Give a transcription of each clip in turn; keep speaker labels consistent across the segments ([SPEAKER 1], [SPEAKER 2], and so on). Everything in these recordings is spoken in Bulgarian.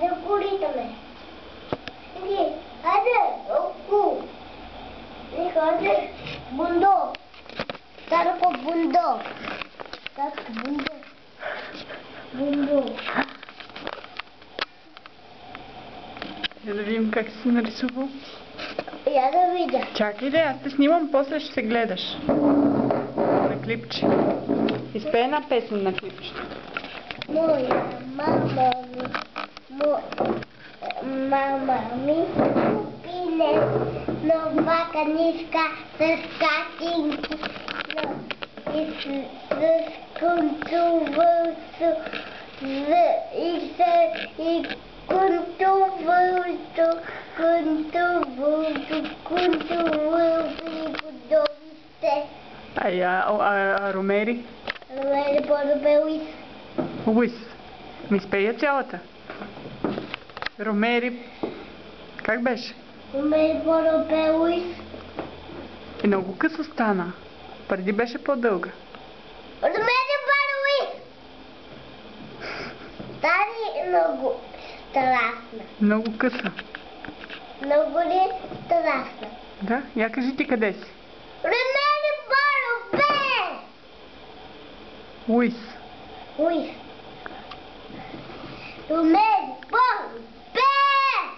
[SPEAKER 1] Я да куритаме. Хайде, оку. И хайде, бундо. Тарко бундо. Тарко бундо. Бундо.
[SPEAKER 2] Я да видим как си нарисувал.
[SPEAKER 1] Я да видя.
[SPEAKER 2] Чакай да, аз те снимам, после ще се гледаш. На клипче. Изпей една песен на клипче.
[SPEAKER 1] Моя мама ми купи нова книжка с картинки и с контувълцо и контувълцо и подобните.
[SPEAKER 2] А Ромери?
[SPEAKER 1] Ромери по-добре Уис.
[SPEAKER 2] Уис. Ми спея цялата. Ромери. Как беше?
[SPEAKER 1] Ромери по-добре Уис.
[SPEAKER 2] И много късо стана. Преди беше по-дълга.
[SPEAKER 1] Ромери по-добре Уис. Стани много страшна.
[SPEAKER 2] Много къса.
[SPEAKER 1] Много ли страшна?
[SPEAKER 2] Да? Я кажи ти къде си.
[SPEAKER 1] Ромери по-добре!
[SPEAKER 2] Уис.
[SPEAKER 1] Уис. Ромери по-добре!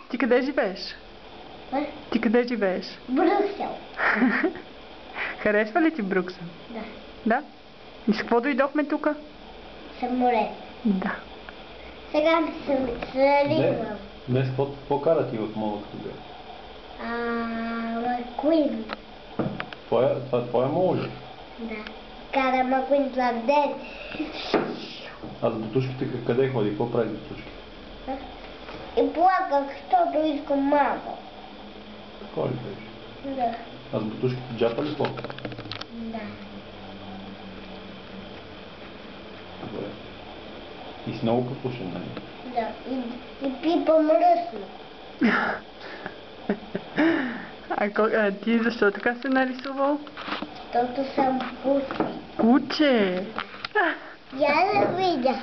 [SPEAKER 2] Ти къде живееш? Ти къде живееш?
[SPEAKER 1] Брюксел.
[SPEAKER 2] Харесва ли ти Брюксел?
[SPEAKER 1] Да.
[SPEAKER 2] Да? И с какво дойдохме тука?
[SPEAKER 1] Самолет.
[SPEAKER 2] Да.
[SPEAKER 1] Сега се заливам.
[SPEAKER 3] Днес какво кара ти в мола като бе?
[SPEAKER 1] Макуин.
[SPEAKER 3] Това е твоя мола ли?
[SPEAKER 1] Да. Кара Макуин за ден.
[SPEAKER 3] А с бутушките къде ходи? Какво прави с бутушките?
[SPEAKER 1] И плаках, защото искам мама.
[SPEAKER 3] Какво ли правиш?
[SPEAKER 1] Да.
[SPEAKER 3] А с бутушките джапа ли какво?
[SPEAKER 1] Да.
[SPEAKER 3] Добре. И си много капушен, нали?
[SPEAKER 1] Да. И пипам мръсно.
[SPEAKER 2] А ти защо така се нарисувал?
[SPEAKER 1] Защото съм вкусен.
[SPEAKER 2] Куче!
[SPEAKER 1] Я да видя.